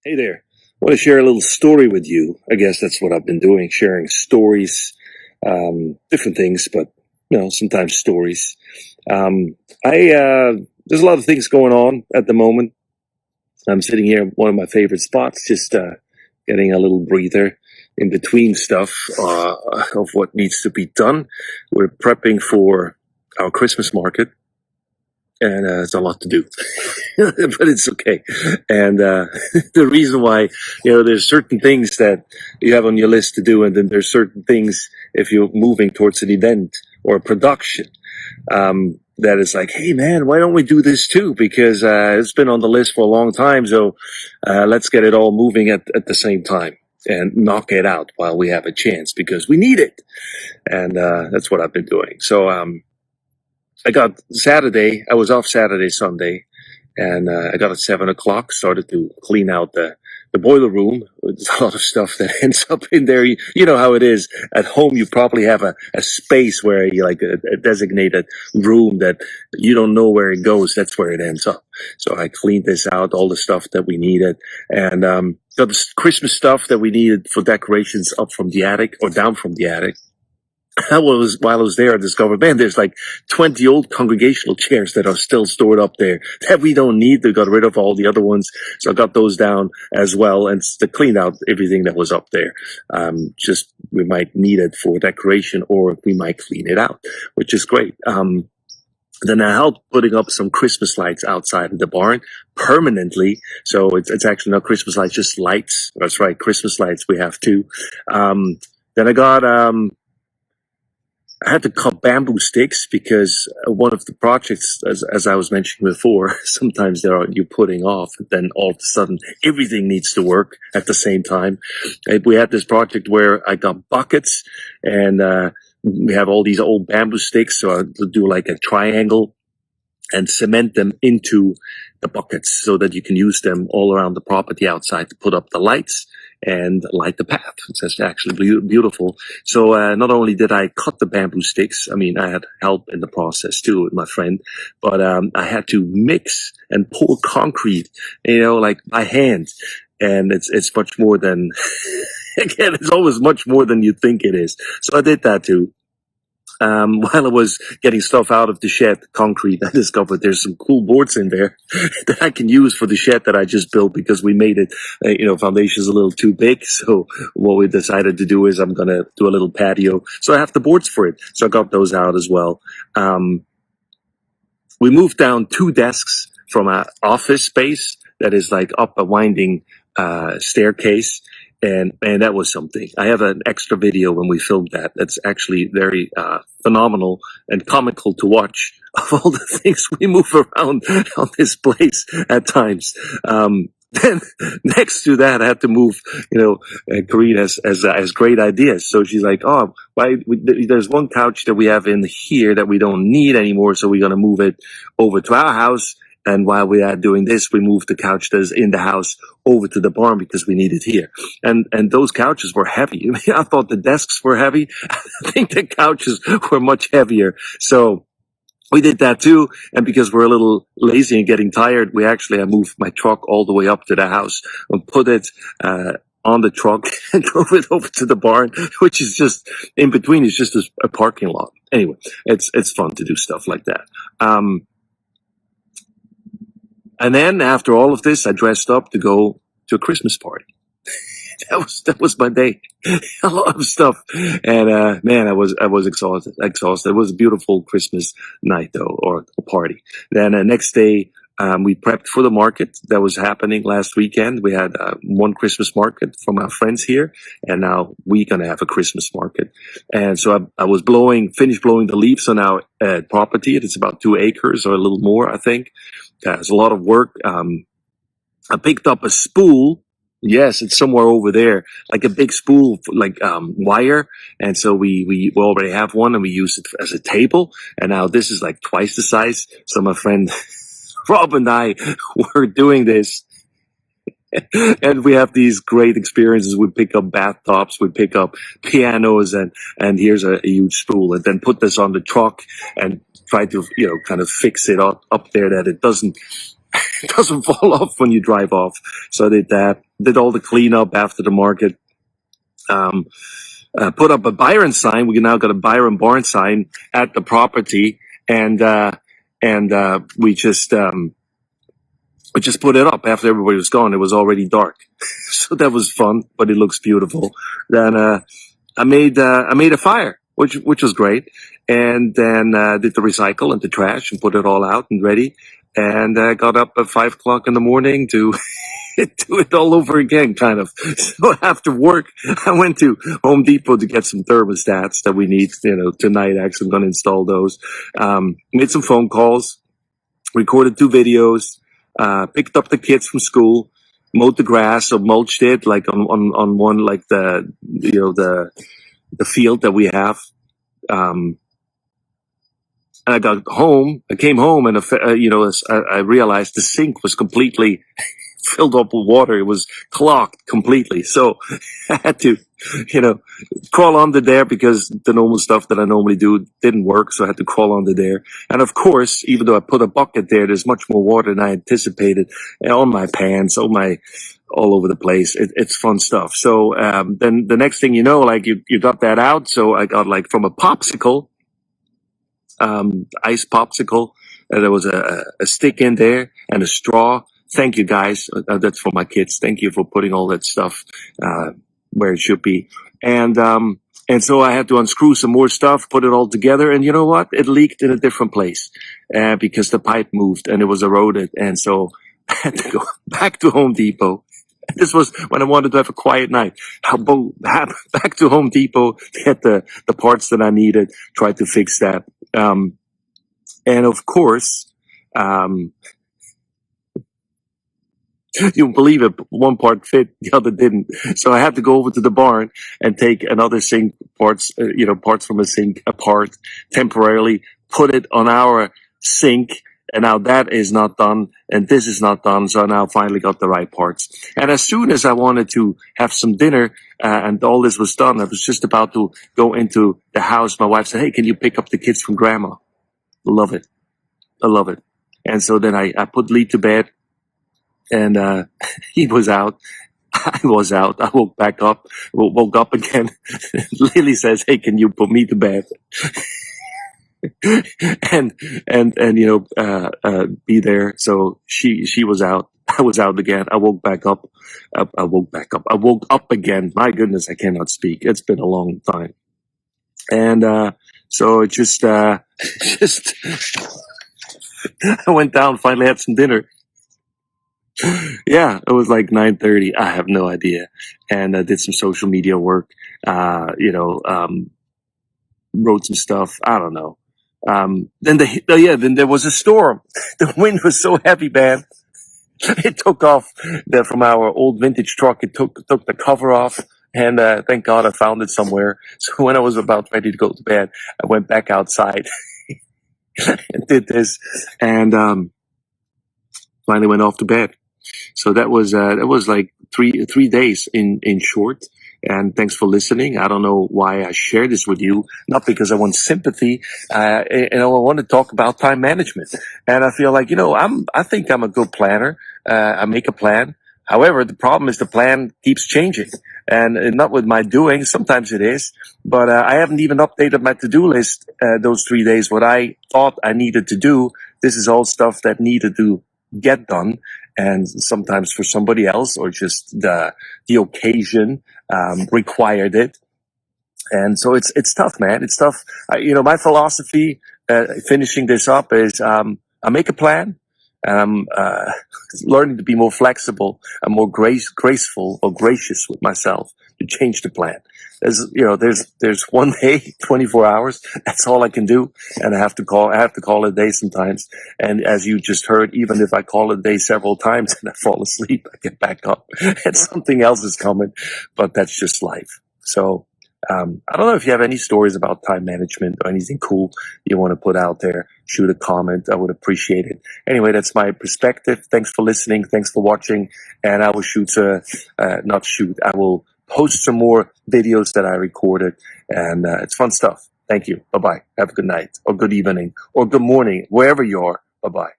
Hey there. I want to share a little story with you. I guess that's what I've been doing, sharing stories, different things, but sometimes stories. Um, there's a lot of things going on at the moment. I'm sitting here at one of my favorite spots, just getting a little breather in between stuff of what needs to be done. We're prepping for our Christmas market, and it's a lot to do. But it's okay. And the reason why, there's certain things that you have on your list to do, and then there's certain things if you're moving towards an event or a production, that is like, hey man, why don't we do this too? Because it's been on the list for a long time, so let's get it all moving at the same time and knock it out while we have a chance because we need it. And that's what I've been doing. So I was off Saturday, Sunday, and I got at 7 o'clock, started to clean out the boiler room. There's a lot of stuff that ends up in there. You know how it is. At home, you probably have a space where you like a designated room that you don't know where it goes. That's where it ends up. So I cleaned this out, all the stuff that we needed, and got the Christmas stuff that we needed for decorations up from the attic or down from the attic. While I was there, I discovered, man, there's like 20 old congregational chairs that are still stored up there that we don't need. They got rid of all the other ones. So I got those down as well and to clean out everything that was up there. Just we might need it for decoration or we might clean it out, which is great. Then I helped putting up some Christmas lights outside of the barn permanently. So it's actually not Christmas lights, just lights. That's right. Christmas lights. We have two. Then I had to cut bamboo sticks because one of the projects, as I was mentioning before, sometimes you're putting off, and then all of a sudden everything needs to work at the same time. We had this project where I got buckets, and we have all these old bamboo sticks, so I do like a triangle and cement them into the buckets so that you can use them all around the property outside to put up the lights and light the path. It's actually beautiful. So not only did I cut the bamboo sticks, I mean, I had help in the process too with my friend, but I had to mix and pour concrete, like by hand. And it's much more than, again, it's always much more than you think it is. So I did that too. While I was getting stuff out of the shed, concrete, I discovered there's some cool boards in there that I can use for the shed that I just built because we made it, foundation's a little too big. So what we decided to do is I'm going to do a little patio. So I have the boards for it. So I got those out as well. We moved down 2 desks from an office space that is like up a winding, staircase. And that was something. I have an extra video when we filmed that. That's actually very phenomenal and comical to watch of all the things we move around on this place at times. Then next to that, I had to move. Karine has great ideas. So she's like, "Oh, there's one couch that we have in here that we don't need anymore, so we're gonna move it over to our house." And while we are doing this, we moved the couch that's in the house over to the barn because we need it here. And those couches were heavy. I mean, I thought the desks were heavy. I think the couches were much heavier. So we did that too. And because we're a little lazy and getting tired, I moved my truck all the way up to the house and put it, on the truck and drove it over to the barn, which is just in between. It's just a parking lot. Anyway, it's fun to do stuff like that. And then after all of this, I dressed up to go to a Christmas party. That was my day. A lot of stuff. And, man, I was exhausted. It was a beautiful Christmas night though, or a party. Then next day, we prepped for the market that was happening last weekend. We had one Christmas market from our friends here, and now we're gonna have a Christmas market. And so I was finished blowing the leaves on our property. It's about 2 acres or a little more, I think. It's a lot of work. I picked up a spool. Yes, it's somewhere over there, like a big spool, like wire. And so we already have one, and we use it as a table. And now this is like twice the size. So my friend Rob and I were doing this, and we have these great experiences. We pick up bathtubs, we pick up pianos, and here's a huge spool, and then put this on the truck and try to kind of fix it up there that it doesn't it doesn't fall off when you drive off. So I did that. Did all the cleanup after the market. Put up a Byron sign. We now got a Byron barn sign at the property, and we just put it up after everybody was gone. It was already dark, so that was fun. But it looks beautiful. Then I made a fire, which was great, and then did the recycle and the trash and put it all out and ready. And got up at 5 o'clock in the morning to do it all over again, kind of. So after work, I went to Home Depot to get some thermostats that we need, tonight. Actually, I'm going to install those. Made some phone calls, recorded 2 videos, picked up the kids from school, mowed the grass or mulched it, like on one, like the field that we have. And I came home and, I realized the sink was completely filled up with water. It was clogged completely. So I had to, crawl under there because the normal stuff that I normally do didn't work. So I had to crawl under there. And of course, even though I put a bucket there, there's much more water than I anticipated on my pants, all over the place. It's fun stuff. So, then the next thing you know, like you got that out. So I got like from a popsicle, ice popsicle. There was a stick in there and a straw. Thank you, guys. That's for my kids. Thank you for putting all that stuff where it should be. And so I had to unscrew some more stuff, put it all together. And you know what? It leaked in a different place because the pipe moved and it was eroded. And so I had to go back to Home Depot. This was when I wanted to have a quiet night. Back to Home Depot to get the parts that I needed, tried to fix that. And of course, you won't believe it, one part fit, the other didn't. So I had to go over to the barn and take another sink parts from a sink apart temporarily, put it on our sink. And now that is not done and this is not done. So I now finally got the right parts. And as soon as I wanted to have some dinner, and all this was done, I was just about to go into the house. My wife said, "Hey, can you pick up the kids from grandma?" Love it. I love it. And so then I put Lee to bed. And he was out. I was out. I woke up again. Lily says, "Hey, can you put me to bed?" and be there. So she was out. I was out again. I woke back up. I woke up again. My goodness, I cannot speak. It's been a long time. And so it just I went down, finally had some dinner. Yeah, it was like 9:30. I have no idea. And I did some social media work, wrote some stuff. I don't know. Then there was a storm. The wind was so heavy, man. It took off from our old vintage truck. It took the cover off. And thank God I found it somewhere. So when I was about ready to go to bed, I went back outside and did this, and finally went off to bed. So that was like three days in short. And thanks for listening. I don't know why I share this with you, not because I want sympathy. I want to talk about time management. And I feel like, I think I'm a good planner. I make a plan. However, the problem is the plan keeps changing, and not with my doing. Sometimes it is, but I haven't even updated my to-do list those 3 days. What I thought I needed to do, this is all stuff that needed to get done, and sometimes for somebody else or just the occasion required it. And so it's tough, man. It's tough. My philosophy finishing this up is I make a plan. And I'm learning to be more flexible and more graceful or gracious with myself to change the plan. There's one day, 24 hours. That's all I can do, and I have to call it a day sometimes. And as you just heard, even if I call it a day several times and I fall asleep, I get back up and something else is coming. But that's just life. So. I don't know if you have any stories about time management or anything cool you want to put out there. Shoot a comment. I would appreciate it. Anyway, that's my perspective. Thanks for listening. Thanks for watching. And I will I will post some more videos that I recorded. And it's fun stuff. Thank you. Bye-bye. Have a good night or good evening or good morning, wherever you are. Bye-bye.